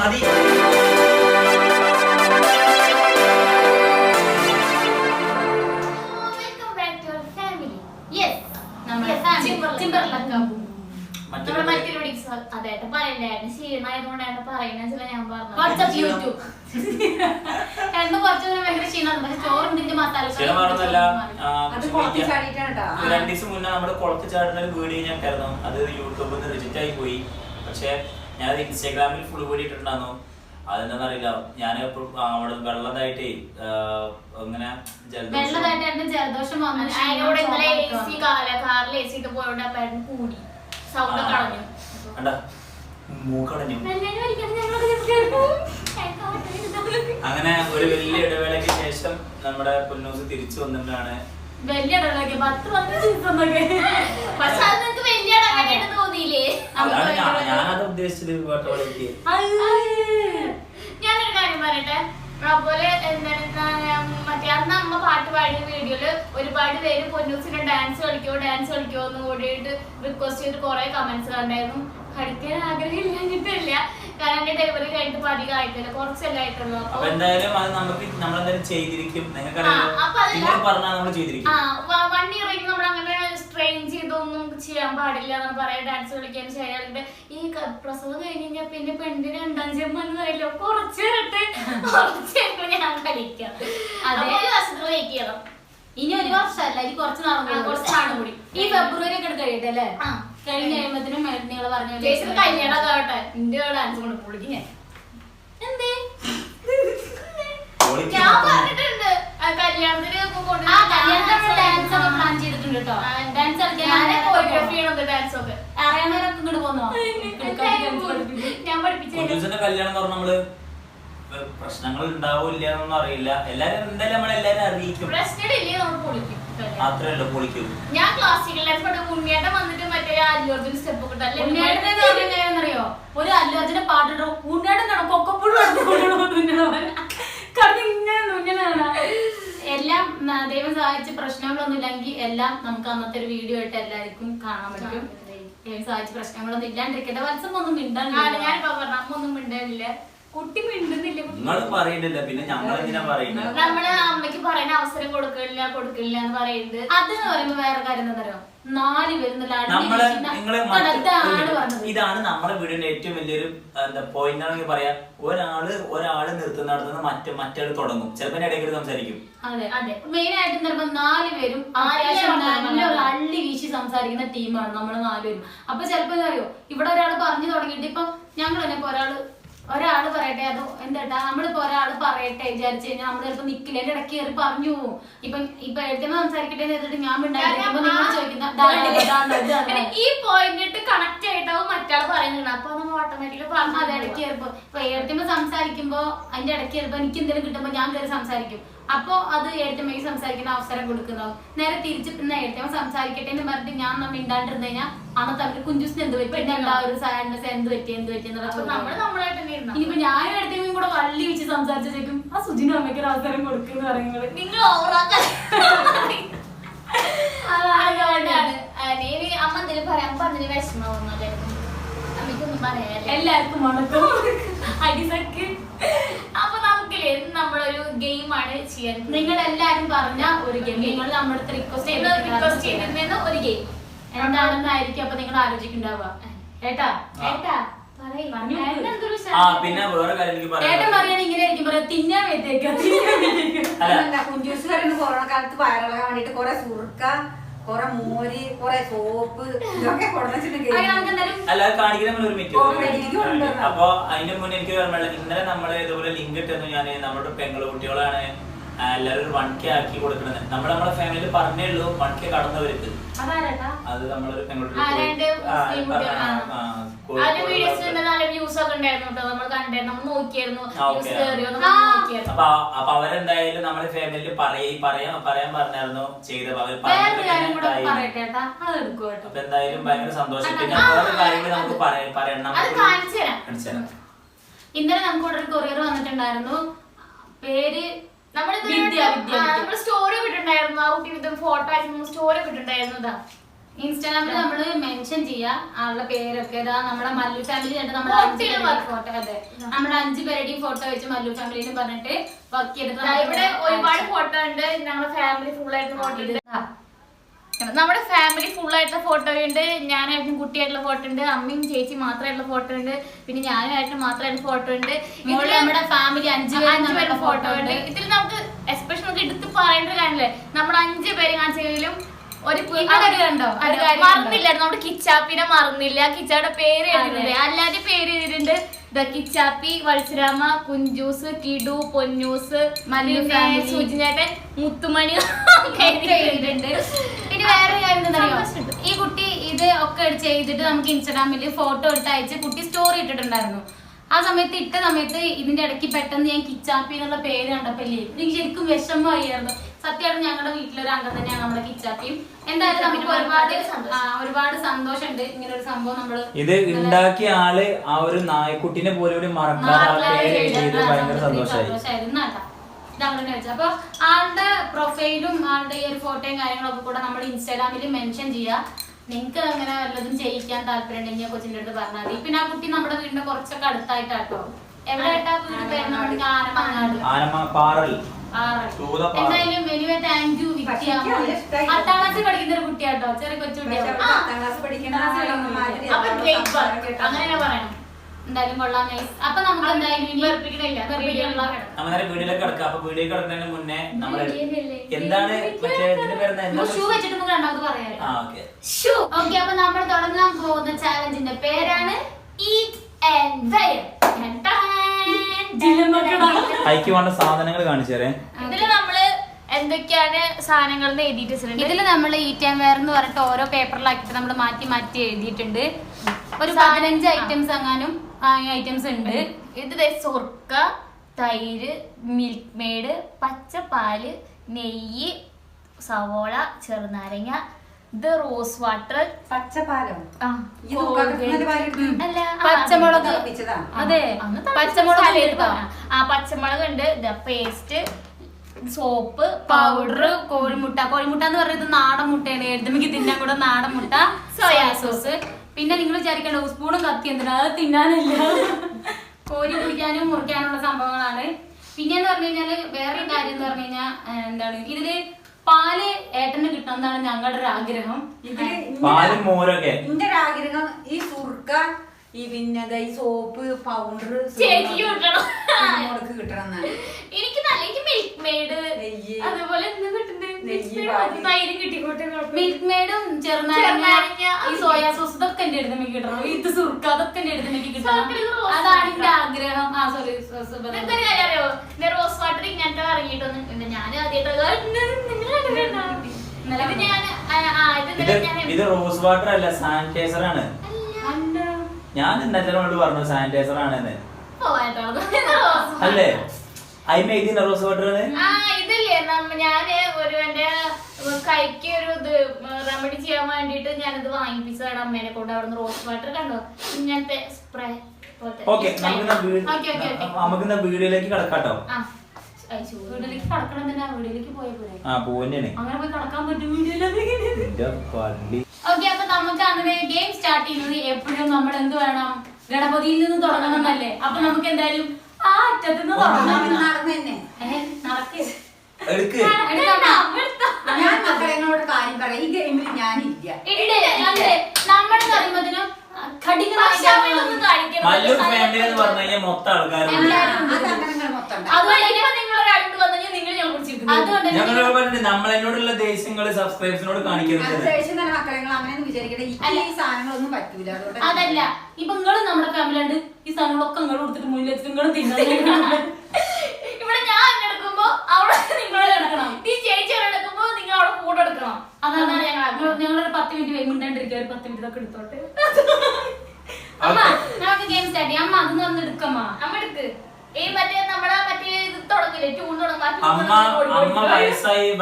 മതി. അതായിട്ട് പറയണ്ടായിരുന്നു ക്ഷീണമായതുകൊണ്ടാണ് പറയുന്നത്. ഞാൻ പറഞ്ഞു ഭയങ്കര ക്ഷീണമാണ്. പക്ഷെ ചോറിന്റെ മസാല 2 ദിവസം മുന്നേ നമ്മുടെ കുളത്ത് ചാടുന്ന ഒരു വീഡിയോ ഞാൻ കരുതും. അത് യൂട്യൂബിൽ നിന്ന് റിജക്റ്റ് ആയി പോയി. പക്ഷെ ഞാനത് ഇൻസ്റ്റാഗ്രാമിൽ ഫുൾ വീഡിയോ ഇട്ടിട്ടുണ്ടായിരുന്നു. അതെന്താന്നറിയില്ല, ഞാൻ അവിടെ വെള്ളതായിട്ടേ അങ്ങനെ ജലദോഷം വന്നു. അതിനോട് ഇന്നലെ കാറിൽ എ സി ഇട്ട് പോയോണ്ട് അപ്പായിരുന്നു കൂടി സൗണ്ട് കളഞ്ഞു. മൂക്കടഞ്ഞു. അങ്ങനെ ഒരു വലിയ ഇടവേളയ്ക്ക് ശേഷം നമ്മുടെ പൊന്നൂസ് തിരിച്ചു വന്നിട്ടാണ്. വലിയ ഇടവേളയ്ക്ക് 10-15 ദിവസമൊക്കെ. പക്ഷെ അത് നിങ്ങൾക്ക് വലിയ ഇടവേളയായിട്ട് തോന്നിയില്ലേ? ഞാനത് ഉദ്ദേശിച്ചത്. ഞാനൊരു കാര്യം പറയട്ടെ. അതുപോലെ മറ്റേ അന്ന് അമ്മ പാട്ട് പാടിയ വീഡിയോയില് ഒരുപാട് പേര് പൊന്നൂസിന്റെ ഡാൻസ് കളിക്കോ എന്ന് കൂടിയിട്ട് റിക്വസ്റ്റ് ചെയ്ത് കുറെ കമന്റ്സ് കണ്ടായിരുന്നു. കളിക്കാൻ ആഗ്രഹമില്ല. കാരണം എന്റെ ഡെലിവറി കഴിഞ്ഞിട്ട് അധികം ആയിട്ടില്ല, കുറച്ചല്ലേ ആയിട്ടുള്ളൂ. അപ്പൊ എന്തായാലും അത് നമ്മളെന്തായാലും ചെയ്തിരിക്കും. 1 ഇയർ നമ്മൾ അങ്ങനെ സ്ട്രെയിൻ ചെയ്തൊന്നും ചെയ്യാൻ പാടില്ല എന്നാണ് പറയാ. ഡാൻസ് കളിക്കാൻ ചെയ്യാറുണ്ട്. ഈ പ്രസവം കഴിഞ്ഞാൽ പിന്നെ പെണ്ണിന് 2-5 ജന്മല്ലോ, കുറച്ചേരട്ടെ ഞാൻ കളിക്കാം. അതേ വർഷത്തിൽ വെയിറ്റ് ചെയ്യണം. ഇനി 1 വർഷമല്ല, ഇനി കുറച്ച് നാളും കൂടി. ഈ ഫെബ്രുവരി ഒക്കെ കഴിയട്ടെ അല്ലേ? കഴിഞ്ഞ കഴിയുമ്പത്തിനും നിങ്ങള് പറഞ്ഞു കല്യാണം കാട്ടെ ഇന്ത്യ ഡാൻസ് കൊണ്ട് പൊളിക്കും. ഞാൻ ഞാൻ പറഞ്ഞിട്ടുണ്ട് കല്യാണത്തിന് ഡാൻസ് ഒക്കെ പ്ലാൻ ചെയ്തിട്ടുണ്ട് കേട്ടോ. ഡാൻസ് ഡാൻസ് ഒക്കെ അറിയാവുന്നവരൊക്കെ ഇങ്ങോട്ട് പോന്നോ? ഞാൻ പഠിപ്പിച്ചു. കല്യാണം പറഞ്ഞ നമ്മള് പ്രശ്നങ്ങൾ ഉണ്ടാവില്ല എന്നൊന്നും അറിയില്ല. എല്ലാരും എന്തായാലും നമ്മളെല്ലാരും അറിയിക്കും. പ്രശ്നമില്ലേ, നമ്മൾ പൊളിക്കും. അത്രയല്ലോ പൊളിക്കും. ഞാൻ ക്ലാസിക്കൽ ഡാൻസ് പഠിക്കും. ഉണ്ണിയേട്ടൻ വന്നിട്ട് മറ്റേ അല്ലു അർജുൻ സ്റ്റെപ്പ് ഒക്കെ അറിയോ? ഒരു അല്ലു അർജുന്റെ പാട്ടിട്ടോ ഉണ്ണിയേട്ടൻ എല്ലാം ദൈവം സഹായിച്ച് പ്രശ്നങ്ങളൊന്നും ഇല്ലെങ്കിൽ എല്ലാം നമുക്ക് അന്നത്തെ ഒരു വീഡിയോ ആയിട്ട് എല്ലാവർക്കും കാണാൻ പറ്റും. ദൈവം സഹായിച്ച് പ്രശ്നങ്ങളൊന്നും ഇല്ലാണ്ടിരിക്കട്ടെ. വത്സം ഒന്നും മിണ്ടാൻ ഞാനിപ്പോ പറഞ്ഞ അമ്മ ഒന്നും മിണ്ടാനില്ല, കുട്ടി മിണ്ടുന്നില്ല. നിങ്ങൾ പറയുന്നില്ല, പിന്നെ ഞങ്ങളെന്തിനാ പറയുന്നത്? നമ്മള് അമ്മയ്ക്ക് പറയാൻ അവസരം കൊടുക്കില്ല എന്ന് പറയുന്നത്. അതെന്ന് പറയുമ്പോ വേറെ കാര്യം എന്താ പറയുക, 4 പേരും ഇതാണ് നമ്മുടെ വീടിന്റെ ഏറ്റവും വലിയൊരു പോയിന്റ് ആണെങ്കിൽ പറയാ. ഒരാള് നിർത്തുന്നിടത്തുനിന്ന് മറ്റേയാൾ തുടങ്ങും. ചിലപ്പോ ഇടയ്ക്ക് സംസാരിക്കും. അതെ അതെ, മെയിൻ ആയിട്ട് ചിലപ്പോ 4 പേരും നല്ലൊരു അള്ളി വീശി സംസാരിക്കുന്ന ടീമാണ് നമ്മള് 4 പേരും. അപ്പൊ ചിലപ്പോ എന്താ അറിയോ, ഇവിടെ ഒരാൾ പറഞ്ഞു തുടങ്ങിയിട്ട് ഇപ്പൊ ഞങ്ങൾ തന്നെ ഇപ്പൊ ഒരാള് പറയട്ടെ, അതോ എന്താ നമ്മളിപ്പോ ഒരാള് പറയട്ടെ വിചാരിച്ചു കഴിഞ്ഞാൽ നമ്മള് ചിലപ്പോ നിക്കില്ല, എന്റെ ഇടയ്ക്ക് കയറി പറഞ്ഞു പോകും. ഇപ്പൊ എഴുത്തുമ്പോ സംസാരിക്കട്ടെ എന്നിട്ട് ഞാൻ മിണ്ടായിരിക്കുമ്പോ നിങ്ങൾ ചോദിക്കുന്ന ഈ പോയിന്റ് കണക്ട് ആയിട്ടാവും മറ്റാൾ പറയുന്നത്. അപ്പൊ നമ്മൾ ഓട്ടോമാറ്റിക്കലി പറഞ്ഞു. അത് ഇടയ്ക്ക് കയറിപ്പോ ഇപ്പൊ എഴുത്തുമ്പോ സംസാരിക്കുമ്പോ അതിന്റെ ഇടയ്ക്ക് കയറിപ്പോ എനിക്ക് എന്തെങ്കിലും കിട്ടുമ്പോ ഞാൻ കയറി സംസാരിക്കും. അപ്പൊ അത് എഴുത്തമ്മയ്ക്ക് സംസാരിക്കുന്ന അവസരം കൊടുക്കുന്നതാവും. നേരെ തിരിച്ച് പിന്നെ എഴുത്തമ്മ സംസാരിക്കട്ടെ എന്ന് പറഞ്ഞിട്ട് ഞാൻ മിണ്ടാണ്ടിരുന്നു കഴിഞ്ഞാൽ അന്നത്തെ അവര് കുഞ്ചുസിന് എന്ത് പറ്റി, പിന്നെ എന്താ ഒരു സാഡ്നെസ് എന്ത് പറ്റി ഇനിയിപ്പോ ഞാനും എഴുത്തമ്മയും കൂടെ വള്ളി വെച്ച് സംസാരിച്ചേക്കും ആ സുജിനും അമ്മയ്ക്ക് ഒരു അവസരം കൊടുക്കുന്ന പറയുന്നത്. നിങ്ങൾ അമ്മ എന്തെങ്കിലും പറയാൻ പറഞ്ഞതിന് വിഷമമൊന്നുമില്ലായിരുന്നു. അമ്മയ്ക്കൊന്നും പറയാനില്ല, എല്ലാവർക്കും മണക്കും അടിസക്ക്. അപ്പൊ നമുക്കില്ലേ നമ്മളൊരു ഗെയിമാണ് ചെയ്യാൻ. നിങ്ങൾ എല്ലാരും പറഞ്ഞ ഒരു ഗെയിം, നിങ്ങൾ നമ്മുടെ റിക്വസ്റ്റ് ചെയ്തിരുന്ന ഒരു ഗെയിം എന്താണെന്നായിരിക്കും അപ്പൊ നിങ്ങൾ ആലോചിക്കുന്നുണ്ടാവുക. ഏട്ടാ പിന്നെ വേറെ കാര്യം ഏട്ടൻ പറയാൻ ഇങ്ങനെ ആയിരിക്കും പറയാ, തിന്നാൻ വേത്തേക്ക് കുഞ്ചൂസ് കൊറോണ കാലത്ത് വയറിളകാൻ വേണ്ടിട്ട് കുറെ സുർക്ക, കുറെ മോര്, കുറെ സോപ്പ് ഇതൊക്കെ അപ്പൊ അതിന്റെ മുന്നേ എനിക്ക് ഓർമ്മയില്ല, ഇന്നലെ നമ്മള് ഇതുപോലെ ലിങ്ക് ഇട്ടെന്ന് ഞാൻ നമ്മുടെ പെങ്ങള് കുട്ടികളാണ് എല്ലാരും ഒരു 1K ആക്കി കൊടുക്കുന്നത്. നമ്മളെ ഫാമിലിയിൽ പറഞ്ഞേ ഉള്ളൂ 1K കടന്നവർക്ക്. അത് നമ്മളൊരു അപ്പൊ അവരെന്തായാലും നമ്മുടെ ഫാമിലിയിൽ പറയാൻ പറഞ്ഞായിരുന്നു ചെയ്തത്. അപ്പൊ എന്തായാലും ഭയങ്കര സന്തോഷം. പിന്നെ വേറെ കാര്യങ്ങൾ നമുക്ക് പറയണം. ഇന്നലെ നമുക്ക് ഇവിടെ ഒരു കൊറിയർ വന്നിട്ടുണ്ടായിരുന്നു. പേര് നമ്മള് സ്റ്റോറി വിട്ടിട്ടുണ്ടായിരുന്നു. ആ കുട്ടി ഫോട്ടോ അയച്ചു സ്റ്റോറി വിട്ടിട്ടുണ്ടായിരുന്നു. ഇൻസ്റ്റാഗ്രാമിൽ നമ്മള് മെൻഷൻ ചെയ്യാ ആളുടെ പേരൊക്കെ ഇതാ നമ്മുടെ മല്ലു ഫാമിലി നമ്മുടെ 5 ഫോട്ടോ. അതെ, നമ്മുടെ 5 പേരുടെയും ഫോട്ടോ വെച്ച് മല്ലു ഫാമിലിന്ന് പറഞ്ഞിട്ട് വർക്ക് ചെയ്തിട്ട് ഇവിടെ ഒരുപാട് ഫോട്ടോ ഉണ്ട്. ഞങ്ങളുടെ ഫാമിലി ഫുൾ ആയിട്ട് ഫോട്ടോ ഉണ്ട്. നമ്മുടെ ഫാമിലി ഫുൾ ആയിട്ടുള്ള ഫോട്ടോ ഉണ്ട്. ഞാനായിട്ടും കുട്ടിയായിട്ടുള്ള ഫോട്ടോ ഉണ്ട്. അമ്മയും ചേച്ചി മാത്രമായിട്ടുള്ള ഫോട്ടോ ഉണ്ട്. പിന്നെ ഞാനായിട്ട് മാത്രമായിട്ട് ഫോട്ടോ ഉണ്ട്. നമ്മുടെ ഫാമിലി 5 പേരുടെ ഫോട്ടോ ഉണ്ട്. ഇതിൽ നമുക്ക് എസ്പെഷ്യൽ നമുക്ക് എടുത്ത് പറയേണ്ട കാര്യമില്ലേ, നമ്മുടെ 5 പേര് കാണിച്ചെങ്കിലും ഒരു മറന്നില്ല. നമ്മുടെ കിച്ചാപ്പിനെ മറന്നില്ല. കിച്ചായുടെ പേര് എഴുതിയിട്ടുണ്ട്. അല്ലാതെ പേര് എഴുതിയിട്ടുണ്ട്. കിച്ചാപ്പി, വത്സരാമ, കുഞ്ചൂസ്, കിഡു, പൊന്നൂസ്, സുജിനേട്ടൻ, മുത്തുമണി എഴുതിയിട്ടുണ്ട്. പിന്നെ വേറെ കാര്യം എന്താ പറയുക, ഈ കുട്ടി ഇത് ഒക്കെ ചെയ്തിട്ട് നമുക്ക് ഇൻസ്റ്റാഗ്രാമിൽ ഫോട്ടോ എടുത്ത് അയച്ച് കുട്ടി സ്റ്റോറി ഇട്ടിട്ടുണ്ടായിരുന്നു. ആ സമയത്ത് ഇട്ട സമയത്ത് ഇതിന്റെ ഇടയ്ക്ക് പെട്ടെന്ന് ഞാൻ കിച്ചാപ്പി എന്നുള്ള പേര് കണ്ടപ്പല്ലേ എനിക്ക് ശരിക്കും വിഷമമായിരുന്നു. സത്യമായിട്ട് ഞങ്ങളുടെ വീട്ടിലൊരു അംഗം തന്നെയാണ് നമ്മുടെ കിച്ചാപ്പിയും. എന്തായാലും നമുക്ക് ഒരുപാട് സന്തോഷമുണ്ട് ഇങ്ങനെ ഒരു സംഭവം നമ്മള് ഇത് ഉണ്ടാക്കിയ ആള് ആ ഒരു നായ്ക്കുട്ടിനെ പോലെ മറക്കാതെ ഭയങ്കര സന്തോഷമായിരുന്നു. ഇതങ്ങനെ വെച്ചാൽ അപ്പൊ ആളുടെ പ്രൊഫൈലും ആളുടെ ഈ ഒരു ഫോട്ടോയും കാര്യങ്ങളൊക്കെ കൂടെ നമ്മൾ ഇൻസ്റ്റാഗ്രാമിൽ മെൻഷൻ ചെയ്യാം. നിങ്ങൾക്ക് അങ്ങനെ വല്ലതും ചെയ്യിക്കാൻ താല്പര്യം ഉണ്ടെങ്കിൽ കൊച്ചിന്റെ അടുത്ത് പറഞ്ഞാൽ മതി. പിന്നെ ആ കുട്ടി നമ്മുടെ വീടിന്റെ കുറച്ചൊക്കെ അടുത്തായിട്ടാട്ടോ. എവിടെയായിട്ടാ വീട്? ആനമങ്ങാട്. എന്തായാലും എനിവേ താങ്ക് യു വിദ്യ. 10ാം ക്ലാസ്സിൽ പഠിക്കുന്ന ഒരു കുട്ടിയാട്ടോ, ചെറിയ കൊച്ചുകുട്ടിയാണ്. അങ്ങനെ പറയണം. എന്തായാലും കൊള്ളാം, നൈസ്. അപ്പൊ നമുക്ക് എന്തായാലും വീഡിയോയിലേക്ക് കിടക്കാം. അപ്പൊ വീഡിയോ കിടക്കുന്നതിന് മുന്നേ നമ്മള് എന്താണ് ഷൂ വെച്ചിട്ട് നമുക്ക് രണ്ടാമത് പറയാം. ഓക്കെ, അപ്പൊ നമ്മൾ തുടങ്ങാൻ പോകുന്ന ചാലഞ്ചിന്റെ പേരാണ് ഈറ്റ് ആൻഡ് വെയർ. അയക്ക് വേണ്ട സാധനങ്ങൾ കാണിച്ചേരേ. ഇതില് നമ്മള് എന്തൊക്കെയാണ് സാധനങ്ങൾ എഴുതിയിട്ട് ഇതില് നമ്മൾ ഈറ്റ് ആൻഡ് വെയർ എന്ന് പറഞ്ഞിട്ട് ഓരോ പേപ്പറിലാക്കിട്ട് നമ്മൾ മാറ്റി മാറ്റി എഴുതിയിട്ടുണ്ട്. ഒരു 15 ഐറ്റംസ് അങ്ങാനും ഐറ്റംസ് ഉണ്ട്. ഇത് സുർക്ക, തൈര്, മിൽക്ക് മെയ്ഡ്, പച്ചപ്പാല്, നെയ്യ്, സവോള, ചെറുനാരങ്ങ, ഇത് റോസ് വാട്ടർ, പച്ചപ്പാലോ, അല്ല പച്ചമുളക്. അതെ, പച്ചമുളക് ഉണ്ട്, പേസ്റ്റ്, സോപ്പ്, പൗഡർ, കോഴിമുട്ട. കോഴിമുട്ട എന്ന് പറയുന്നത് നാടൻ മുട്ടയാണ്. എഴുതുമെങ്കിൽ തിന്നാൻ കൂടെ നാടൻ മുട്ട, സോയാ സോസ്. പിന്നെ നിങ്ങൾ വിചാരിക്കണ്ട സ്പൂണും കത്തി എന്തിനാ, അത് തിന്നാനില്ല, കോരി കുടിക്കാനും മുറിക്കാനുള്ള സംഭവങ്ങളാണ്. പിന്നെന്ന് പറഞ്ഞു കഴിഞ്ഞാല് വേറൊരു കാര്യം എന്ന് പറഞ്ഞു കഴിഞ്ഞാൽ എന്താണ്, ഇതില് പാല് ഏട്ടന് കിട്ടണമെന്നാണ് ഞങ്ങളുടെ ഒരു ആഗ്രഹം. പാലും മോരൊക്കെ എന്റെ ഒരു ആഗ്രഹം ഈ സുർക്ക, ഈ പിന്നെ ഈ സോപ്പ്, പൗഡർ കിട്ടണം. എനിക്ക് മിൽക്ക് മെയ്ഡ്, അതുപോലെ മിൽക്ക് മെയ്ഡും ചെറുനാരങ്ങ, ഈ സോയാ സോസ് ഇതൊക്കെ എന്റെ അടുത്തേക്ക് കിട്ടണം. ഇത് സുർക്ക അതൊക്കെ എന്റെ അടുത്തേക്ക് കിട്ടണം. അതാണ് എന്റെ ആഗ്രഹം. ആ സോറി, റോസ് വാട്ടർ ഇങ്ങനത്തെ ഇറങ്ങിയിട്ടൊന്നും ഞാൻ ഇത് റോസ് വാട്ടർ അല്ല, സാനിറ്റൈസർ ആണ്. ഞാൻ ഇന്നലെ പറഞ്ഞു സാനിറ്റൈസർ ആണെന്ന്. അല്ലേ അതിന് എഴുതിയ റോസ് വാട്ടർ ആണ്. ഇതില്ലേ ഞാന് ഒരു എന്റെ കൈക്ക് ഒരു ഇത് റെമഡി ചെയ്യാൻ വേണ്ടിട്ട് ഞാനിത് വാങ്ങിപ്പിച്ചതാണ് അമ്മേനെ കൊണ്ട്. അവിടെ നിന്ന് റോസ് വാട്ടർ കണ്ടോ, ഇങ്ങനത്തെ സ്പ്രേ. ഓക്കെ, നമുക്ക് വീഡിയോയിലേക്ക് കിടക്കാട്ടോ. വീട്ടിലേക്ക് കടക്കണം തന്നെ, വീട്ടിലേക്ക് പോയ പോലെ അങ്ങനെ പോയി കടക്കാൻ പറ്റും. ഓക്കെ, അപ്പൊ നമുക്ക് അങ്ങനെ ഗെയിം സ്റ്റാർട്ട് ചെയ്യുന്നത് എപ്പോഴും നമ്മൾ എന്ത് വേണം, ഗണപതിയിൽ നിന്ന് തുടങ്ങണം എന്നല്ലേ. അപ്പൊ നമുക്ക് എന്തായാലും ആ അറ്റത്ത് നിന്ന് തുടങ്ങണം. ഞാൻ മക്കളെന്നോട് കാര്യം പറയാം, ഈ ഗെയിമിൽ ഞാനില്ല. നമ്മുടെ പറയുമ്പോഴത്തേനും മല്ലൂർ ഫാമിലി എന്ന് പറഞ്ഞു കഴിഞ്ഞാൽ മൊത്തം ആൾക്കാരുണ്ട്. നമ്മളെന്നോടുള്ള ദേഷ്യങ്ങള് സബ്സ്ക്രൈബേഴ്സിനോട് കാണിക്കുന്നത്. അതല്ല, ഇപ്പൊ നിങ്ങള് നമ്മുടെ ഫാമിലി ഉണ്ട്, ഈ സാധനങ്ങളൊക്കെ നിങ്ങൾ കൊടുത്തിട്ട് മുന്നിൽ വെച്ചിട്ട് നിങ്ങൾ തിന്നാൻ. ഇവിടെ ഞാൻ എടുക്കുമ്പോ അവിടെ നിങ്ങൾ എടുക്കണം, ഈ ചേച്ചി എടുക്കുമ്പോ നിങ്ങൾ അവിടെ കൂടെ എടുക്കണം. അതാണ് ഞങ്ങളൊരു 10 മിനിറ്റ് മിണ്ടാണ്ടിരിക്കുക, ഒരു 10 മിനിറ്റ് ഒക്കെ എടുത്തോട്ടെ. അമ്മ നമുക്ക് ഗെയിം സ്റ്റാർട്ട് ചെയ്യാം. അമ്മ അതൊന്നും ഒന്ന് എടുക്കമ്മ. അമ്മ എടുക്ക്. ഈ മറ്റേ നമ്മുടെ മറ്റേ ഇത് തുടങ്ങില്ലേ, ട്യൂൺ അമ്മ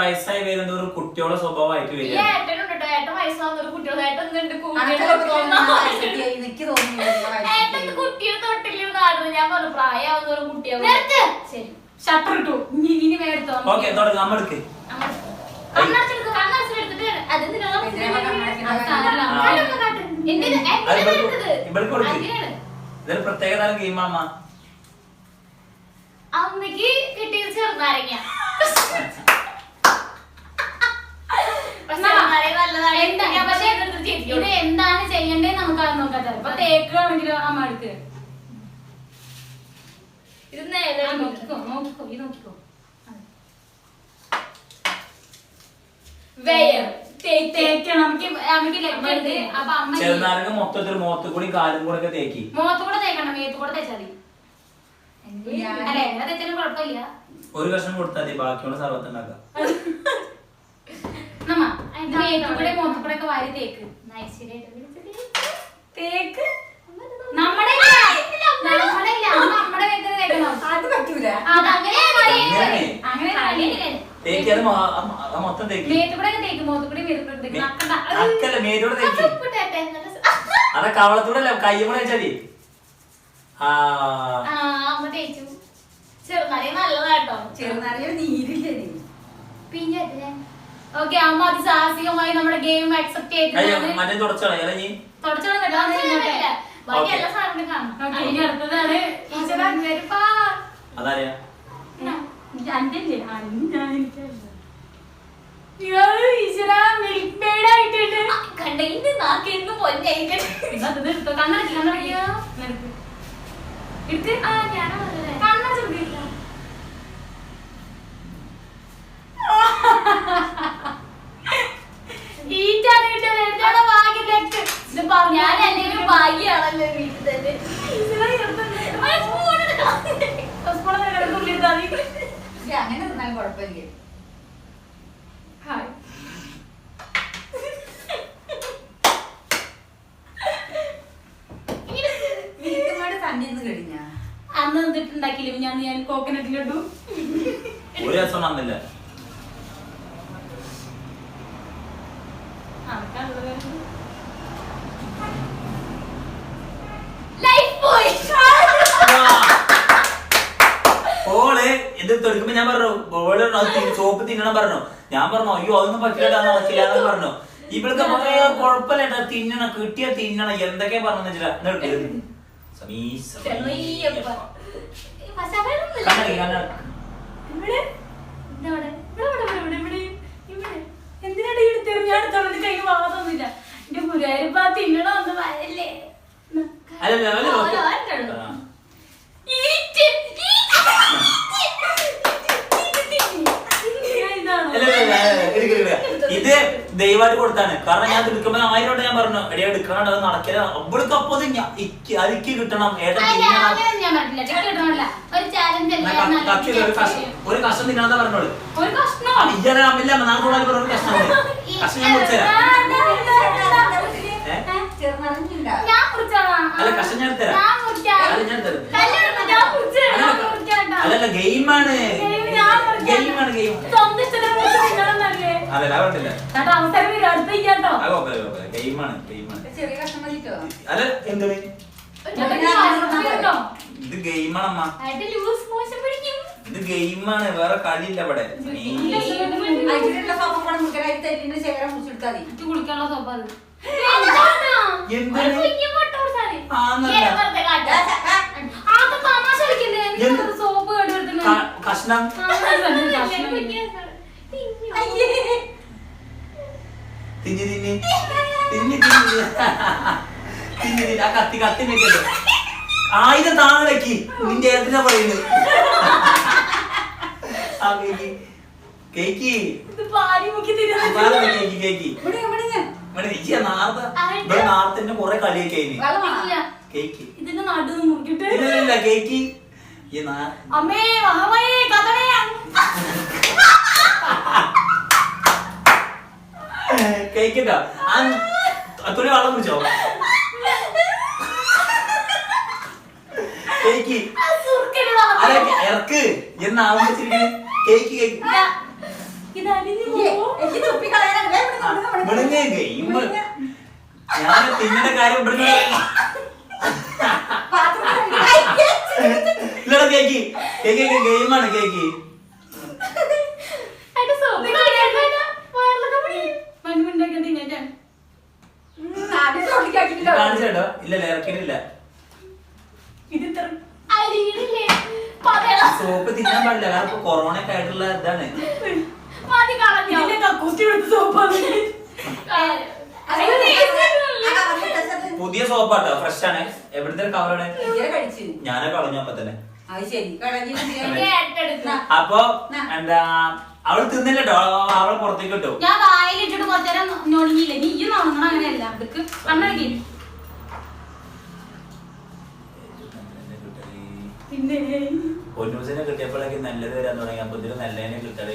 വയസ്സായി വരുന്നൊരു കുട്ടിയോടെ സ്വഭാവമായിട്ട് വരിക. ഏട്ടനുണ്ട് കേട്ടോ, ഏട്ടൻ വയസ്സാവുന്ന ഒരു കുട്ടിയോട് ഏട്ടൻ കുട്ടിയെ തൊട്ടില്ല ആടുന്നു. ഞാൻ പറഞ്ഞു പ്രായമാവുന്ന ഒരു കുട്ടിയാവും. ശരി, ഷട്ടർ ഇട്ടു. ഇനി വേർത്തോ. ഓക്കെ, തുടങ്ങാം. അമ്മ എടുക്ക്. കണ്ണടച്ചെടുത്തിട്ട് അത് നിങ്ങളെ ഇവിടെ കൊടുക്ക്. ഇതൊരു പ്രത്യേക തരം ഗെയിമാണ്. അമ്മക്ക് കിട്ടിയ ചെറുനാരങ്ങ. ഇത് എന്താണ് ചെയ്യണ്ടേ നമുക്ക് അത് നോക്കാത്ത. ഇപ്പൊ തേക്കാണെങ്കിലോ അമ്മ അടുക്ക് ഇത് നേരെ നോക്കിക്കോ നോക്കിക്കോ ഈ നോക്കിക്കോ. തേക്കണം നമുക്ക് ലഭ്യുണ്ട്. അപ്പൊ അമ്മ ചെറുനാരങ്ങ മൊത്തത്തിൽ മുഖത്ത് കൂടി കാലും കൂടെ ഒക്കെ തേക്കി. മുഖത്ത് കൂടെ തേക്കണം, മേത്ത് കൂടെ തേച്ചാൽ മതി. അല്ലെ എങ്ങനെ തേച്ചാലും കുഴപ്പമില്ല. ഒരു കഷ്ണം കൊടുത്താൽ മതി, ബാക്കിയുള്ള സർവത്ത് ഉണ്ടാക്കാം. നമ്മ മേത്ത് കൂടെ മുഖത്ത് കൂടെ ഒക്കെ വാരി തേക്ക്. തേക്ക് നമ്മുടെ നമ്മുടെ മേത്ത് തേക്കണം. അത് പറ്റൂല. അതങ്ങനെ തേക്കി അത് മൊത്തം തേക്കി. മേത്ത് കൂടെ തേക്ക്, മുഖത്ത് കൂടെ മേത്ത് കൂടെ തേക്ക്. അക്കല്ല മേത്തൂടെ തേക്കി. അതെ കവളത്തൂടെ അല്ല കയ്യുമ്പോൾ വെച്ചാൽ മതി. അമ്മ തേച്ചു. ചെറുനാരങ്ങ നല്ലതാട്ടോ. ചെറുനാരങ്ങ നീരില്ലേ നീ? പിന്നെ ഓക്കെ അമ്മ അതിസാഹസികമായി നമ്മുടെ ഗെയിം അക്സെപ്റ്റ് ചെയ്തിട്ടുണ്ട്. മറ്റേ തുടച്ചോളാം ഇനി തുടച്ചോളം ബാക്കി എല്ലാ സാധനങ്ങളും കാണാം. ഇനി അടുത്തതാണ് അതറിയാ കണ്ട ഇന്ന് നാക്കെന്ന് പൊന്നായിരിക്കട്ടെ. ഞാനാ ഞാൻ എന്തെങ്കിലും ഭാഗ്യാണല്ലോ വീട്ടിൽ തന്നെ. അങ്ങനെ തിന്നാലും കുഴപ്പമില്ല. തന്നിന്ന് കഴിഞ്ഞ അന്ന് എന്നിട്ടുണ്ടാക്കിയില്ല ഞാൻ കോക്കനട്ടിലിട്ടു. ഒരു രസം വന്നില്ല. ഓള് ഇത് തൊടുക്കുമ്പോ ഞാൻ പറഞ്ഞു ഓള് സോപ്പ് തിന്നണം പറഞ്ഞു. ഞാൻ പറഞ്ഞു അയ്യോ അതൊന്നും പറ്റില്ല നടക്കില്ല പറഞ്ഞു. ഇവൾക്ക് കുഴപ്പമില്ല തിന്നണം, കിട്ടിയ തിന്നണം എന്തൊക്കെയാ പറഞ്ഞു വെച്ചിട്ടാ. എന്തിനാണ് തെരഞ്ഞെടുത്തോളത് കൈ വാതൊന്നുമില്ല. എന്റെ ഗുരുവായൂരപ്പ തിന്നണോ ഒന്ന് വരല്ലേ. ഇത് ദൈവമായിട്ട് കൊടുത്താണ്. കാരണം ഞാൻ എടുക്കുമ്പോ 1000 ഞാൻ പറഞ്ഞു എടിയ എടുക്കണം അത് നടക്കില്ല. അവൾക്ക് അപ്പൊ അരിക്ക് കിട്ടണം. ഒരു കഷ്ണം തിന്നാതെ പറഞ്ഞോളൂ. ഇയാളെ അമ്മില്ല നാളെ ഒരു കഷ്ണം കഷ്ണം ഞാൻ കുടിച്ചരാം. അല്ല കഷ്ണം ഞാൻ തരാം. ഞാൻ തരാം. അതല്ല ഗെയിമാണ് ഗെയിമാണ് ഗെയിം. അതല്ല പറഞ്ഞില്ല ഗെയിമാണ് ഗെയിമാണ്. ചെറിയ കഷ്ണം മതിട്ടോ. അല്ല എന്താണ് ഇത് ഗെയിമാണ് അമ്മ. ഇത് ഗെയിമാണ്, വേറെ കളിയില്ല ഇവിടെ. കുളിക്കാനുള്ള സോപ്പ് അത് സോപ്പ് കഷ്ണം തിന്നി തിന്നി തിന്നി തിന്നി തിന്നി ആ കത്തി കത്തി വെക്കട്ടെ. ആയുധം താഴെ വെക്കി. നിന്റെ ഏതിനാ പറയുന്നത്? ആ കേക്ക് കേക്ക് കേക്ക് കേക്ക് നാർത്തിന്റെ കൊറേ കളിയൊക്കെ കേക്ക് ഇതിന്റെ നടു മുറിക്കിട്ട് ഇല്ല കേക്ക് അമ്മേ മഹാമയേ കഥനേ കേക്കിട്ടോ തുണി വെള്ളം കുടിച്ചോ? കേക്ക് ഇറക്ക് എന്നാവുമ്പോ കേക്ക് കേക്ക് ഞാൻ തിന്നിന്റെ കാര്യം ഇല്ലടാ കേക്ക് കേക്ക് ഗെയിമാണ് കേക്ക്. മനുണ്ടാക്കി ഇല്ല ഇറക്കിയിട്ടില്ല. അരിയില്ലേ പറയാ സോപ്പ് തിന്നാൻ പാടില്ല, കാരണം ഇപ്പൊ കൊറോണ ഒക്കെ ആയിട്ടുള്ള ഇതാണ്. മതി കളഞ്ഞോ പുതിയ സോപ്പാട്ടോ, ഫ്രഷ് ആണ്. എവിടുത്തെ കവറാണ്? കഴിച്ചു ഞാനൊക്കെ കളഞ്ഞു അപ്പൊ തന്നെ. അത് ശരി കളഞ്ഞു അപ്പൊ എന്താ അവള് തിന്നില്ലട്ടോ, അവളെ പുറത്തേക്ക് കിട്ടും. ഞാൻ വായിലിട്ടിട്ട് കുറച്ചേരം ഞൊളിഞ്ഞില്ല. നീ നോണണം അങ്ങനെയല്ല. അതൊക്കെ കണ്ണടക്കി പിന്നെ പൊന്നൂസിനെ കിട്ടിയപ്പോഴേക്ക് നല്ലത് വരാൻ തുടങ്ങി. അപ്പൊ ഇതിന് നല്ലതിനെ കിട്ടണേ.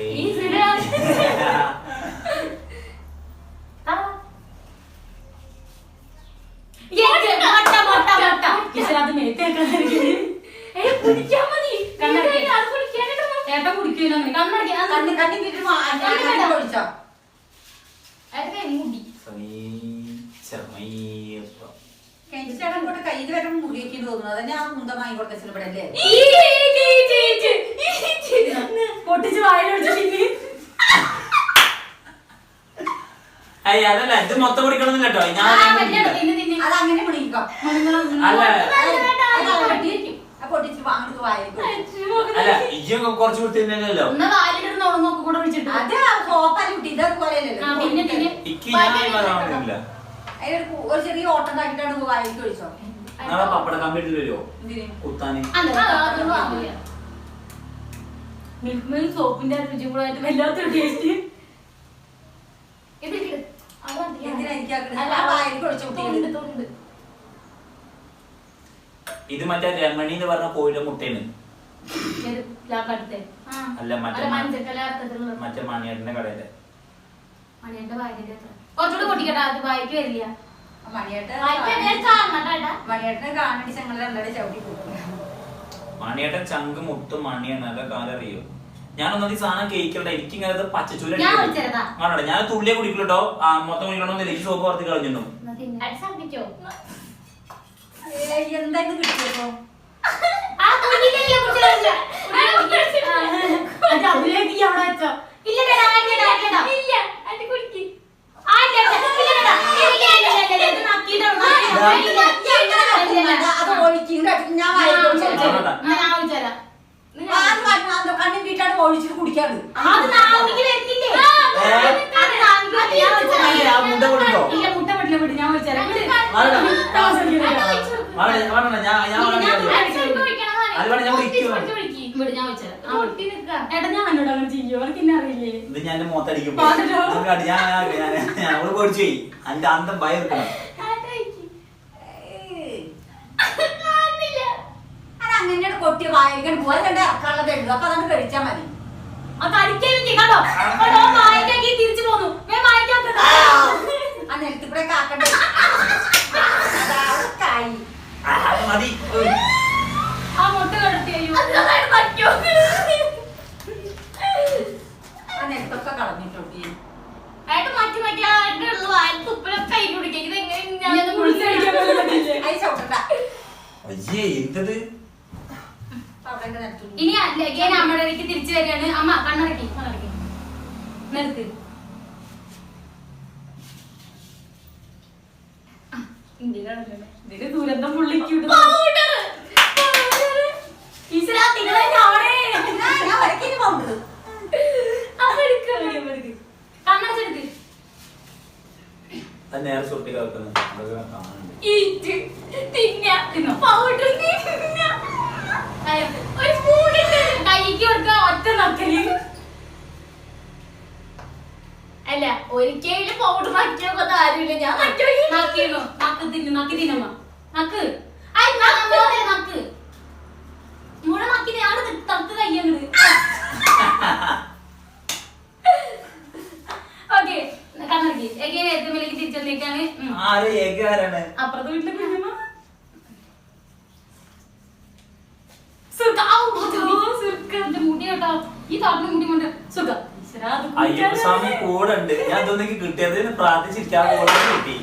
ഏട്ടൻ കുടിക്കൂല കണ്ണടക്കി ഒഴിച്ചോ മുടി ചേട്ടൻ കൂടെ കയ്യിൽ വരെ മുറിയേക്ക് തോന്നുന്നു. അതന്നെ ആ മുന്തമായി കൊടുത്ത ഇവിടെ അല്ലേ പൊട്ടിച്ച് വായിലൊഴിച്ചു. അയ്യ അതല്ല, ഇത് മൊത്തം കുടിക്കണമെന്നില്ല കേട്ടോ. ഞാൻ അതങ്ങനെ വിളിക്കാം അല്ല പൊട്ടിച്ച് വാങ്ങിട്ട് വായിരിക്കും. അല്ല ഇജ്ജൊക്കെ കുറച്ച് കുടിച്ചില്ലല്ലോ. അത് സോപ്പല്ല കുട്ടി ഇതേപോലെയല്ലോ. ഇക്ക് ഞാൻ പറയാനില്ല. ഒരു ചെറിയ ഓട്ടം ഉണ്ടാക്കിട്ടാണ് വായിക്ക് ഒഴിച്ചോ. നാളെ പപ്പട കമ്പിട്ട് വരുമോ കുത്താന്? മിൽക്ക് മിൽ സോപ്പിന്റെ രുചി കൂടായിട്ട് വല്ലാത്തൊരു ടേസ്റ്റ്. ഇത് മറ്റേ രമണി എന്ന് പറഞ്ഞ കോഴിയുടെ മുട്ടയാണ്. അല്ല മറ്റേ മണിയേട്ടന്റെ കടയിലെ. മണിയേട്ടന്റെ വായിലെ കുറച്ചുകൂടെ പൊട്ടിക്കട്ടെ, അത് വായിക്ക് വരില്ല. മണിയേട്ടനെ കാണി ഞങ്ങൾ രണ്ടാടെ ചവിട്ടി പോകും. മണിയേട്ടൻ ചങ്ക് മുട്ടും മണിയാണ്, അതൊക്കെ ആരറിയോ? ഞാനൊന്നും ഈ സാധനം കേൾക്കട്ടെ. എനിക്ക് ഇങ്ങനെ പച്ചച്ചൂല ആണോട്ടെ. ഞാൻ തുള്ളിയെ കുടിക്കട്ടോ, മൊത്തം കുടിക്കണമെന്നില്ല. എനിക്ക് സോപ്പ് വർത്തി കളഞ്ഞിട്ടുണ്ടോ? എന്തായാലും കിട്ടിയപ്പോ അത് ഒഴിക്കും ഞാൻ കണ്ണും വീട്ടാണ് ഒഴിച്ചിട്ട് കുടിക്കാറ്. മുട്ട കൊടുക്കോ? മുട്ട പറ്റില്ല വിട്, ഞാൻ വിളിച്ചാലും ഇത് ഞാൻ മൊത്തടിക്കും. ഞങ്ങള് പൊടിച്ചു പോയി. അതിന്റെ അന്തം ഭയം എടുക്കണം. അതങ്ങനെ കൊട്ടിയ വായിക്കാൻ പോലെ കണ്ട് ഇറക്കാനുള്ളത് എഴുതും. അപ്പൊ അതങ്ങ് കഴിച്ചാൽ മതി. തിരിച്ചു പോന്നു ആ നെൽത്തിക്കൂടെ കാക്കണ്ട കായി മതി. ആ മുട്ട കടത്തി. ആ നെൽത്തൊക്കെ കളഞ്ഞിട്ടോട്ടി അയ്യേ എന്തത്? ഇനി അമ്മയുടെ തിരിച്ചു വരികയാണ്. അമ്മ കണ്ണടക്കി നിർത്ത്. ദുരന്തം പുള്ളിക്കൂട്ട് കണ്ണടച്ചെടുത്ത് നേരെ ചുട്ടി കേൾക്കുന്നത് കൈക്ക് കൊടുക്കുക ഒറ്റ നക്കല്. അല്ല ഒരിക്കലും പൗഡർ മാറ്റിയൊക്കെ ആരുമില്ല. ഞാൻ നക്കിയോ നക്ക് തിന്നു നക്കി തിന്നമ്മ നക്ക് നക്ക് മുഴ നക്കി ആള് തക്ക് കയ്യങ്ങട്. ഓക്കെ കണ്ണടക്കി ഏകമേലേക്ക് തിരിച്ചെന്നേക്കാണ്. അപ്പുറത്തെ വീട്ടിലെ കുഞ്ഞമ്മ മുടി കേട്ടോ. ഈ താട്ടിന് മുടി കൊണ്ട് സുഖം അയ്യപ്പസ്വാമി കൂടെ ഉണ്ട്. ഞാൻ ഇതൊന്നെങ്കിൽ കിട്ടിയത് പ്രാർത്ഥിച്ചിരിക്കാൻ കൂടെ കിട്ടി.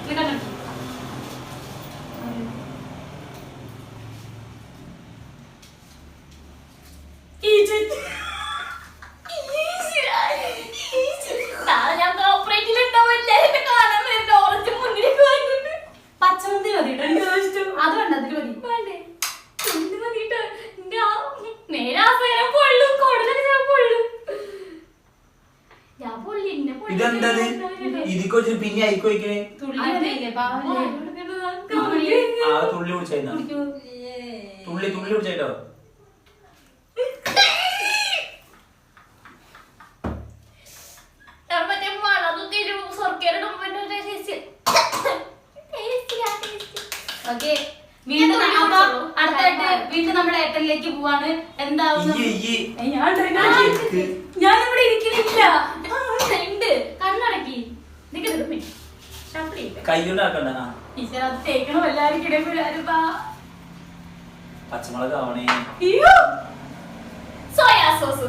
പച്ചമുന്തി മതി എനിക്ക് ഇഷ്ടം. ആയിക്കോ ഇക്കണേ തുള്ളി മതിയില്ലേ പാവല്ലേ ആ തുള്ളി കുടിച്ചായിരുന്നോ തുള്ളി കുടിച്ചായിട്ടോ മറ്റേ മണതൊക്കെ സ്വർക്കേരുടെ ഓക്കെ വീണ്ടും വീണ്ടും നമ്മുടെ ഏട്ടനിലേക്ക് പോവാണ്. എന്താവും ഞാനിവിടെ ഇരിക്കുന്നില്ല. ഉണ്ട് കണ്ണടക്കി കയ്യുണ്ടാക്കണ്ട ടീച്ചർ അത് തേക്കണം എല്ലാവർക്കും പച്ചമുളക് ആവണേ. സോയാ സോസ്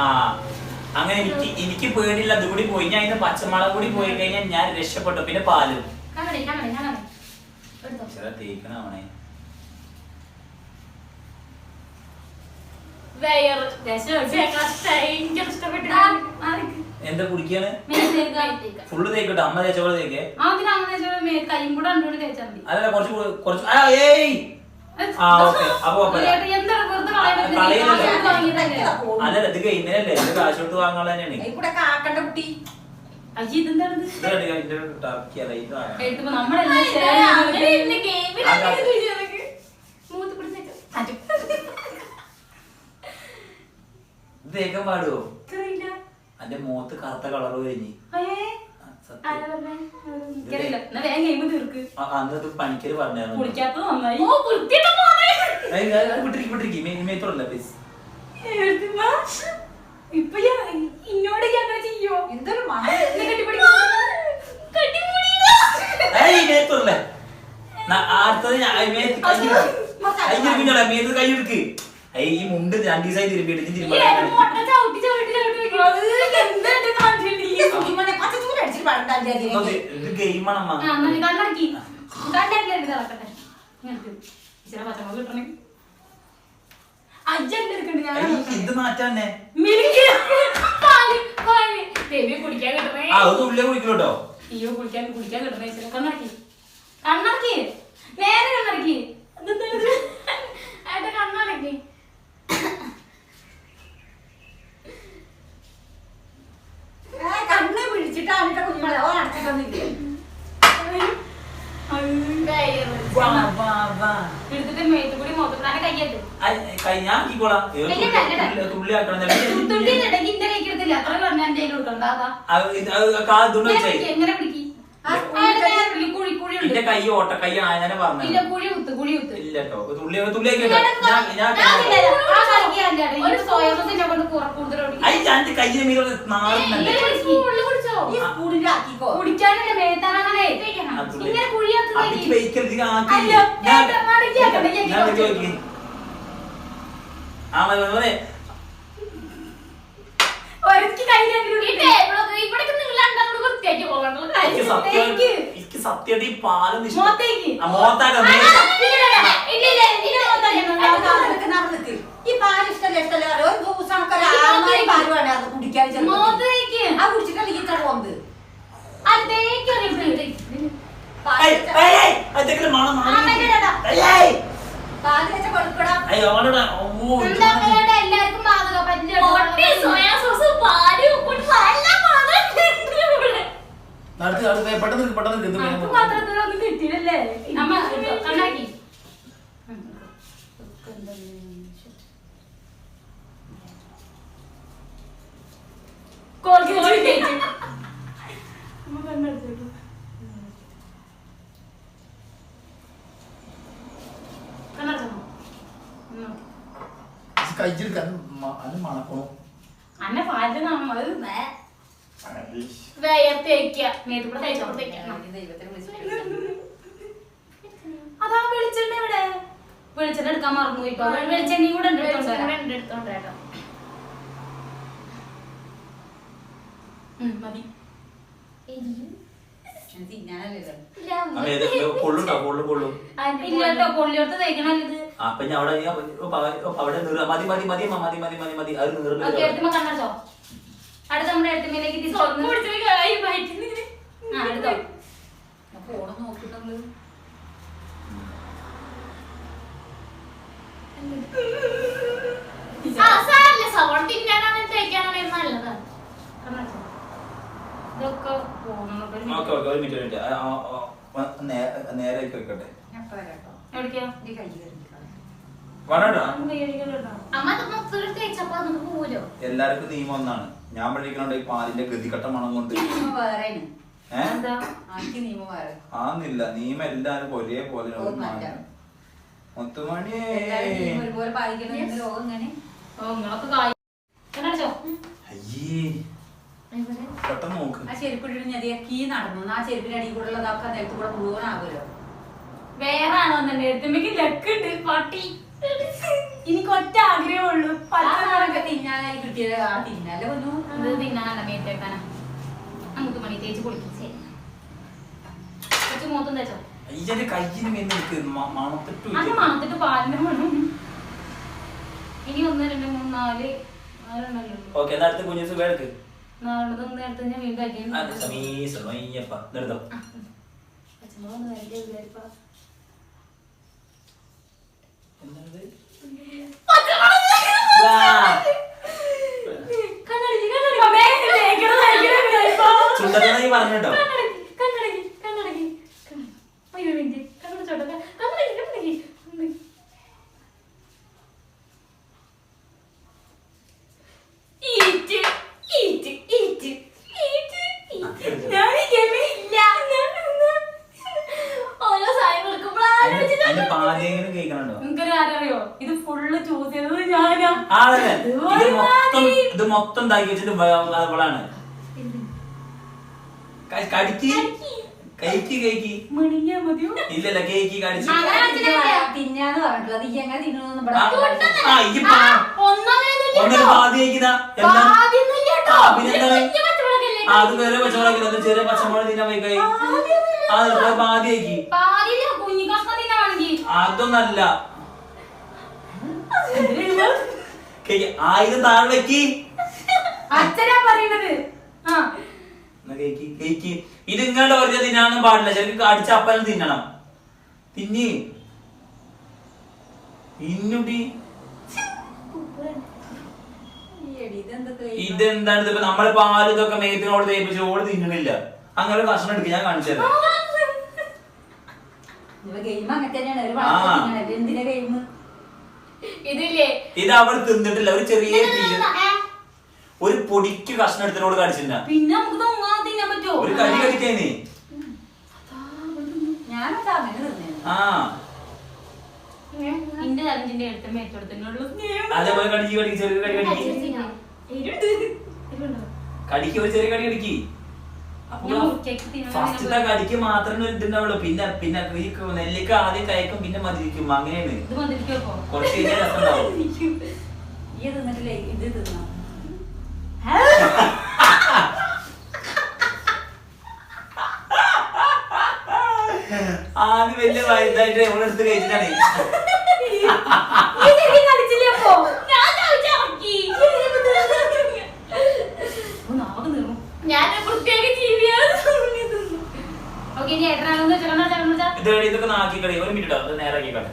ആ അങ്ങനെ എനിക്ക് പേടില്ല. അത് കൂടി പോയി ഞാൻ ഇന്ന് പച്ചമുളക് കൂടി പോയി കഴിഞ്ഞാൽ ഞാൻ രക്ഷപ്പെട്ടു. പിന്നെ പാലും തേക്കണേ. എന്താ കുടിക്കാണ് ഫുള്ള് തേക്കട്ടെ? അമ്മ തേച്ച പോലെ തേക്കേ? അതല്ല കുറച്ച് അതല്ല ഇത് കഴിഞ്ഞല്ലേ ഇത് കാശ് കൊടുത്ത് വാങ്ങാൻ തന്നെയാണ്. തേക്കാൻ പാടുവോ? അന്റെ മുഖത്ത് കറുത്ത കളർ കഴിഞ്ഞ് അന്നത് പണിക്കര് പറഞ്ഞായിരുന്നു. പ്ലീസ് ഇപ്പൊ ഇന്നോട് ചെയ്യോ എന്തൊരു കൈയെടുക്ക്. ഈ മുണ്ട് 2 ദിവസമായി തിരുമ്പിട്ട് ഗെയിമാണ്. ഇത് മാറ്റാന്നെ ഉള്ളിൽ കുടിക്കലോട്ടോ. അയ്യോ കുടിക്കാൻ കിട്ടണേ കണ്ണടക്കി നേരെ കണ്ണടക്കി കണ്ണടക്കി കണ്ണ് പിടിച്ചിട്ടാണ് കുഞ്ഞുങ്ങളെ അടച്ചിട്ടൊന്നില്ലേ എടുത്തിട്ട് മേത്ത് കൂടി മൊത്തത്തിലാണ് കയ്യത് തുള്ളി ആക്കണം. അത്ര പറഞ്ഞ എന്റെ കൊടുക്കണ്ട എങ്ങനെ പിടിക്കും എന്റെ കൈ ഓട്ടക്കൈ ആയതിനെ പറഞ്ഞു. ഇല്ലട്ടോ തുള്ളിയാക്കി കയ്യിന് മീതെ നാളുന്നല്ലേ കുടിക്കാനല്ലേ മേത്താണേ ഇങ്ങനെ കുഴിയാക്കി വെഹിക്കൽ സത്യമായിട്ട് ഈ പാലും ഈ പാല് ഇഷ്ടല്ല ഇഷ്ടല്ല ഒരു ദിവസം പാല് വേണ്ടായിരുന്നു കുടിക്കാൻ കുടിച്ചിട്ടല്ല ഈ തടവന്ത് പാല് വെച്ച കൊടുക്കടാ എല്ലാവർക്കും ബാധക മാത്രം കിട്ടിയില്ലല്ലേ അമ്മ കണ്ണാക്കി അന്നെ പാല് അതാ വെളിച്ചെണ്ണ ഇവിടെ വെളിച്ചെണ്ണ എടുക്കാൻ മറന്നു ഇപ്പൊ വെളിച്ചെണ്ണയും കൂടെ മതി ഇല്ലട്ടോ പൊള്ളിയോടത്ത് തേക്കണത് അപ്പൊ ഞാൻ അവിടെ മതി മതി മതി മതി മതി മതി മതി അത് എടുത്തുമ്പോ കണ്ടോ അടുത്ത നമ്മുടെ എടുത്തുമ്മയിലേക്ക് എടുത്തോ ഫോണ് നോക്കിട്ടു ഇതൊക്കെ പോകുന്നുണ്ട് ഓക്കെ ഒരു മിനിറ്റ് നേരെ വെക്കട്ടെ എവിടേക്കാ? വേണോട്ടോ അമ്മ ഇത് മൊത്തം എടുത്ത് കഴിച്ചപ്പോ നമുക്ക് പോവല്ലോ. എല്ലാവർക്കും നിയമം ഒന്നാണ്. ഞാൻ പഠിക്കണോണ്ട് ഈ പാലിന്റെ ഗതികെട്ട മണം കൊണ്ട് എന്താ? ആന്നില്ല നിയമം എല്ലാരും ഒരേപോലെ മുത്തുമണി ഓ നിങ്ങളൊക്കെ കായ് കണ്ണടച്ചോ? അയ്യേ പെട്ടെന്ന് നോക്ക്. ആ ചെരുപ്പിട്ട് ഞെതിയാക്കി നടന്നു. ആ ചെരുപ്പിന്റെ അടി കൂടെ ഉള്ളതൊക്കെ നേരത്തെ കൂടെ മുഴുവനാകുമല്ലോ. വേറെ ആണോ തന്നെ എടുത്തുമ്പോ ലക്കുണ്ട് പട്ടി. എനിക്ക് ഒറ്റ ആഗ്രഹമുള്ളൂ പച്ചക്കറൊക്കെ തിന്നാനായി കിട്ടിയത് ആ തിന്നല്ലേ വന്നു. ഇത് തിന്നാനല്ല മേത്തേക്കാനാ. അങ്ങോട്ട് മണി തേച്ച് കുളിപ്പിച്ചേ കുറച്ച് മൂത്തും തേച്ചോ. ഇതിന്റെ കയ്യിന് മേലേക്ക് മണത്തിട്ടു. അത് മണത്തിട്ട് പാലിന്റെ മണം. ഇനി 1 2 3 4 4 ഓക്കെ എന്നാ അടുത്ത കുഞ്ഞു സുഖേൾക്ക് നാളെ നേരത്തെ ഞാൻ വീണ്ടും കഴിക്കാൻ നിർത്തോ. പച്ചമുളക് വരട്ടെ വിചാരിപ്പാ. ചുണ്ടനായി പറഞ്ഞിട്ടോ. അതിന്റെ പാചകം കേൾക്കണുണ്ടോ? അറിയോ ഇത് ഫുള്ള് ചൂസ് ചെയ്തത് ഞാനാ. ആണല്ലേ ഇത് മൊത്തം ഇതാക്കി വെച്ചിട്ട് അവളാണ്. കടിക്ക് കൈക്ക് കൈക്ക് മണിയാ മതിയോ? ഇല്ലല്ല കേക്ക് കടിച്ചു. തിന്നാന്ന് പറഞ്ഞിട്ടുള്ളത് ഈ എങ്ങനെ തിന്നൊന്നും ഒന്നൊരു പാതി കഴിക്കുന്നതാ. അത് വേറെ പച്ചമുളക് ചെറിയ പച്ചമുളക് തിന്നാൻ വൈകായി പാതി കഴിക്കി. അതൊന്നല്ല 1000 താഴെ വെക്കി. അച്ഛനാ പറയുന്നത്. ഇത് നിങ്ങളുടെ ഒരേ തിന്നാനൊന്നും പാടില്ല. ശരിക്കും അടിച്ച അപ്പനും തിന്നണം. തിന്നി ഇന്നുടി ഇതെന്താണ് ഇതിപ്പോ നമ്മള് പാല് ഇതൊക്കെ മേത്തിനോട് തേപ്പിച്ച് ഓട് തിന്നണില്ല. അങ്ങനെ ഒരു കഷ്ണം എടുക്കുക ഞാൻ കാണിച്ചത്. ഇത് അവൾ തിന്നിട്ടില്ല. ഒരു ചെറിയ ഒരു പൊടിക്ക് കഷ്ണം എടുത്തിനോട് കാണിച്ചില്ല. പിന്നെ നമുക്ക് തിന്നാൻ പറ്റുമോ? ഒരു കടി കടിക്കാനേ. ആ നിന്റെ തലഞ്ചിന്റെ അടുത്ത് മേറ്റെടുത്തിനുള്ളൂ. അതേപോലെ കടിക്ക് കടിക്ക് ചെറിയ കടി കടിക്ക് കടിക്ക് ഒരു ചെറിയ കടി കടിക്ക്. അപ്പൊ ഫസ്റ്റത്തെ കടിക്ക് മാത്രമേ ഇതുണ്ടാവുള്ളൂ. പിന്നെ പിന്നെ ഈ നെല്ലിക്ക ആദ്യം കഴിക്കും പിന്നെ മതിരിക്കും. അങ്ങനെയാണ്. കുറച്ച് കഴിഞ്ഞാൽ രസം ഉണ്ടാവും. ഇത് തിന്നോ ആദ്യം വലിയ വലുതായിട്ട് എവിടെ കഴിച്ചിട്ടാണ്. ഇതൊക്കെ നാക്കി കളി. ഒരു മിനിറ്റ് അത് നേരെ ആക്കിക്കോട്ടെ.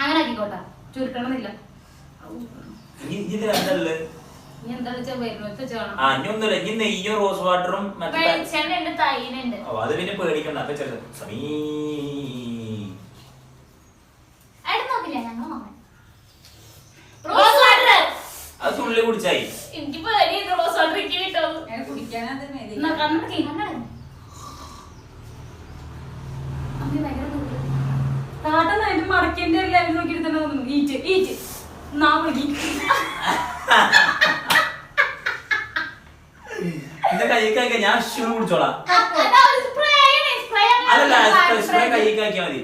അങ്ങനെ ആക്കിക്കോട്ടെ. ചുരുക്കണമെന്നില്ല. ഇത് രണ്ടല്ലേ അഞ്ഞൊന്നുമില്ല. ഇനി നെയ്യും റോസ് വാട്ടറും അത് പിന്നെ പേടിക്കണ്ട. അതൊക്കെ ചെറുത് സമീ അത് തുള്ളി കുടിച്ചായി. എനിക്ക് പേടി റോസ് വാട്ടർ കിട്ടോ താട്ടനായിട്ട് മടക്കേണ്ട ലെവൽ നോക്കിയിട്ട് തന്നെ തോന്നുന്നു. ഈറ്റ് ഈറ്റ് നാ വിളി എന്റെ കൈക്കാക്കിയ ഞാൻ ഷൂ കുടിച്ചോളാം. അല്ലല്ല സ്പ്രേ കൈക്കാക്കിയാ മതി.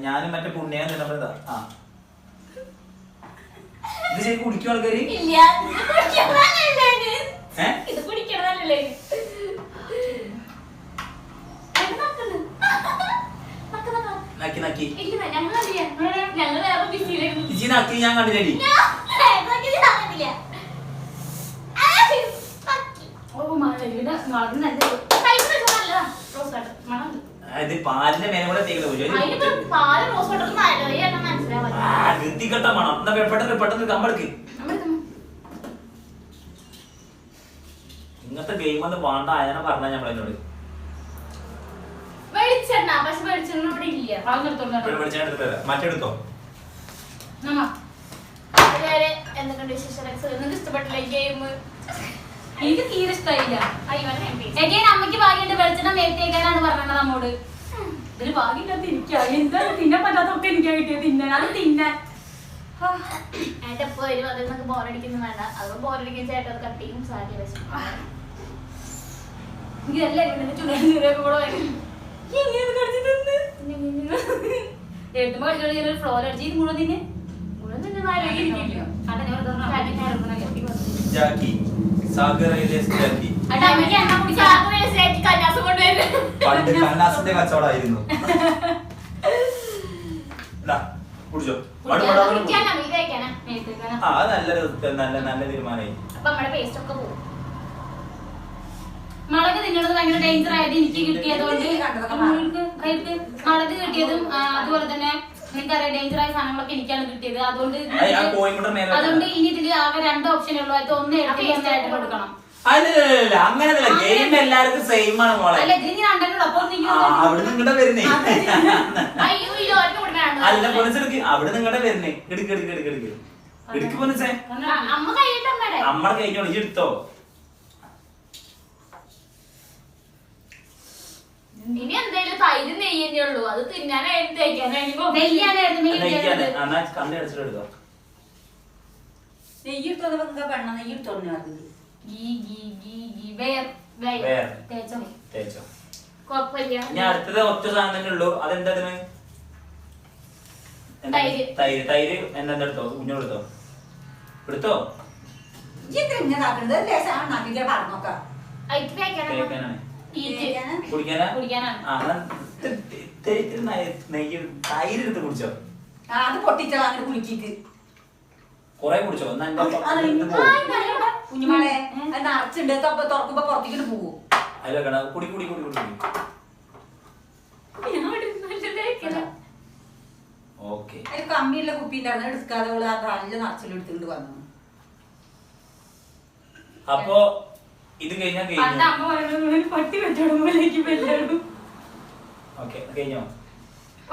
ഞാനും മറ്റേ പുണ്യം തിന്നപ്പോഴതാ. ആ ഇത് ശരി കുടിക്കും ആൾക്കാര്. ഇത് കുടിക്കണല്ലേ നക്കി നക്കി ഞങ്ങൾ വേറെ ബിസിയിലായിരുന്നു. ഇച്ചി നക്കി ഞാൻ കണ്ടില്ലേ. ഇത് പാലിന്റെ മേലെ കൂടെ വൃത്തികെട്ട മണം. എന്താ പെട്ടെന്ന് പെട്ടെന്ന് കമ്പെടുക്ക്. ഇങ്ങനത്തെ ഗെയിം ഒന്നും വേണ്ട ആയനെ പറഞ്ഞ നമ്മളെന്നോട് വെളിച്ചെണ്ണ പക്ഷെ വെളിച്ചെണ്ണ ഇവിടെ ഇല്ല. മറ്റെടുത്തോ അതുവരെ എന്തൊക്കെയുണ്ട് വിശേഷം? നിങ്ങൾക്ക് ഇഷ്ടപ്പെട്ടില്ല ഈ ഗെയിം? എനിക്ക് തീരെ ഇഷ്ടമായില്ല. അയ്യോ അമ്മയ്ക്ക് ഭാഗ്യണ്ട് വെളിച്ചെണ്ണ മേത്തേക്കാനാണ് പറഞ്ഞത് നമ്മോട്. ഇതിന് ഭാഗ്യമില്ലാത്ത എനിക്കാ എന്താണ് തിന്നാൻ പറ്റാത്തൊക്കെ എനിക്കാ കിട്ടിയത്. തിന്നാൻ അത് തിന്നാൻ എന്റെ എപ്പോ വരും അതിൽ നിന്നൊക്കെ ബോറടിക്കുന്നു വേണ്ട. അത് ബോറടിക്കുന്ന ചേട്ടൻ അത് കട്ടിയും സാരി വെച്ചു എനിക്ക് എല്ലാവരും ചുണ്ടൊക്കെ കൂടെ എട്ടുമ്പോ കളിച്ചോളി ഫ്ലോർ അടിച്ച് ഇത് മുഴുവൻ തിന്നെ ജാക്കി സാഗറയിലെ ജാക്കി കന്യാസം കൊണ്ടുവരുന്നു. പണ്ട് കന്നാസിന്റെ കച്ചവടമായിരുന്നു. കുടിച്ചോ ആ അത് നല്ല തീരുമാനമായി. അപ്പൊ നമ്മുടെ പേസ്റ്റ് ഒക്കെ പോകും. മുളക് തിന്നുന്നത് ഭയങ്കര ഡേഞ്ചർ ആയത് എനിക്ക് കിട്ടിയതുകൊണ്ട് മുളക് കിട്ടിയതും അതുപോലെ തന്നെ എനിക്കറിയാം ഡേഞ്ചർ ആയ സാധനങ്ങളൊക്കെ എനിക്കാണ് കിട്ടിയത്. അതുകൊണ്ട് ഇനി ഇതിൽ ആകെ 2 ഓപ്ഷനേ ഉള്ളൂ. അത് ഒന്ന് എടുത്ത് ഒന്നായിട്ട് കൊടുക്കണം. അല്ല അങ്ങനല്ല, ഗെയിം എല്ലാവർക്കും സെയിം ആണ് മോളെ. അല്ല ഇതിന് 2 അപ്പൊ അവിടെ നിങ്ങടെ വരുന്നേ അയ്യോ ഈ ഓരോ കൊടുക്കാണ്. അല്ല പൊലിച്ചെടുക്ക് അവിടെ നിങ്ങടെ വരുന്നേ. എടുക്ക് എടുക്ക് എടുക്ക് എടുക്ക് എടുക്ക് പൊലിച്ചേ. അമ്മ കഴിയിട്ട് അമ്മയുടെ അമ്മടെ കഴിഞ്ഞോളൂ ഈ എടുത്തോ. ഇനി എന്തായാലും തൈര് നെയ്യേ ഉള്ളൂ. അത് തിന്നാനായിട്ട് തേക്കാനായിട്ട് കണ്ണി അടിച്ചിട്ട് എടുത്തോ. നെയ്യ് ഇട്ടത് വെണ്ണ നെയ്യ് ഇട്ടോന്നു തേച്ചോ. കുഴപ്പമില്ല. ഇനി അടുത്തത് ഒറ്റ സാധനം തന്നെ ഉള്ളൂ. അതെന്താ തൈര്. തൈര് തൈര് എന്തെടുത്തോ കുഞ്ഞോടുത്തോ എടുത്തോ. അയക്ക് തേക്കാനാണ്. നെയ്യ് തൈര് എടുത്ത് കുടിച്ചോ. അത് പൊട്ടിച്ചോ അങ്ങനെ കുളിക്കിട്ട് കൊറേ കുടിച്ചോ. കുഞ്ഞുമോളെ അത് നിറച്ചുണ്ട്. തുറക്കുമ്പോ പുറത്തേക്ക് പോവോ. അതിലൊക്കെ കുടി കുടി കുടി കുടി. ഓക്കെ അതിൽ കമ്മിയുള്ള കുപ്പി ഉണ്ടായിരുന്നു എടുക്കാതെ നല്ല നിറച്ചിലെടുത്തുകൊണ്ട് വന്നു. അപ്പൊ ഇത് കഴിഞ്ഞാ പട്ടി വെച്ചോടുമ്പോഴേക്കും ഓക്കെ കഴിഞ്ഞോ.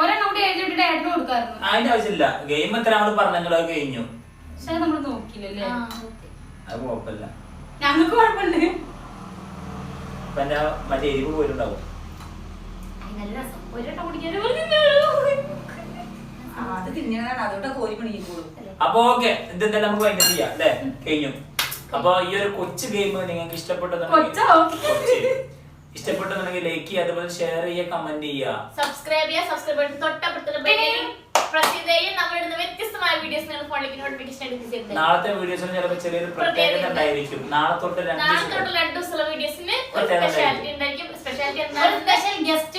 ഒരെണ്ണം കൂടി എഴുതിട്ട് ഏട്ടന് കൊടുക്കാറുണ്ട്. അതിന്റെ ആവശ്യമില്ല. ഗെയിം എത്ര നമ്മള് പറഞ്ഞെങ്കിലും അത് കഴിഞ്ഞു. പക്ഷെ നമ്മള് നോക്കില്ലല്ലേ. അത് കുഴപ്പമില്ല. ഞങ്ങൾക്ക് കുഴപ്പമുണ്ട്. അപ്പൊ എന്റെ മറ്റേ എരിവ് പോയിട്ടുണ്ടാവും. നല്ല രസം. ഒരെണ്ണം കുടിക്കാൻ അത് തിന്നാണ് അതോടെ കോരി പണിയിക്കോളൂ. അപ്പൊ ഓക്കെ ഇതെന്തായാലും നമുക്ക് ഭയങ്കര ചെയ്യാം അല്ലേ. കഴിഞ്ഞു. അപ്പൊ ഈ ഒരു കൊച്ചു ഗെയിം നിങ്ങൾക്ക് ഇഷ്ടപ്പെട്ടെന്നുണ്ടെങ്കിൽ ലൈക്ക് ചെയ്യുക, അതുപോലെ ഷെയർ ചെയ്യുക, കമന്റ് ചെയ്യുക, സബ്സ്ക്രൈബ് ചെയ്യുക. സബ്സ്ക്രൈബ് ചെയ്ത് തൊട്ടപ്പുറത്തുള്ള ബെല്ലിൽ പ്രസ് ചെയ്ത് നമ്മൾ ഇടുന്ന വ്യത്യസ്തമായ വീഡിയോസ് നിങ്ങൾ ഫോണിലേക്ക് നോട്ടിഫിക്കേഷൻ എടുത്ത് നാളത്തെ വീഡിയോസിന് ചിലപ്പോൾ ചെറിയൊരു പ്രത്യേകത ഉണ്ടായിരിക്കും. നാളെ തൊട്ട് 2 ദിവസമുള്ള വീഡിയോസിന് ഒരു സ്പെഷ്യാലിറ്റി ഉണ്ടായിരിക്കും. സ്പെഷ്യൽ ഗസ്റ്റ്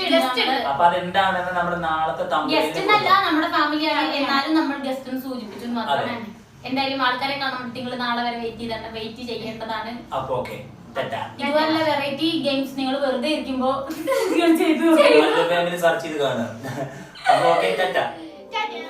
അപ്പൊ അതെന്താണെന്ന് നമ്മുടെ നാളത്തെ ഗസ്റ്റ് എന്നല്ല നമ്മുടെ ഫാമിലിയാണ്. എന്നാലും നമ്മൾ ഗസ്റ്റ് എന്ന് സൂചിപ്പിച്ചു മാത്രമാണ്. എന്തായാലും ആൾക്കാരെ കാണാൻ നിങ്ങൾ നാളെ വരെ വെയിറ്റ് ചെയ്യേണ്ടതാണ്. അപ്പൊ ഓക്കെ ഇതുപോലുള്ള വെറൈറ്റി ഗെയിംസ് നിങ്ങൾ വെറുതെ ഇരിക്കുമ്പോ ചെയ്തു സെർച്ച് ചെയ്ത് കാണുക. അപ്പൊ ഓക്കെ ടാറ്റ. Ta-da!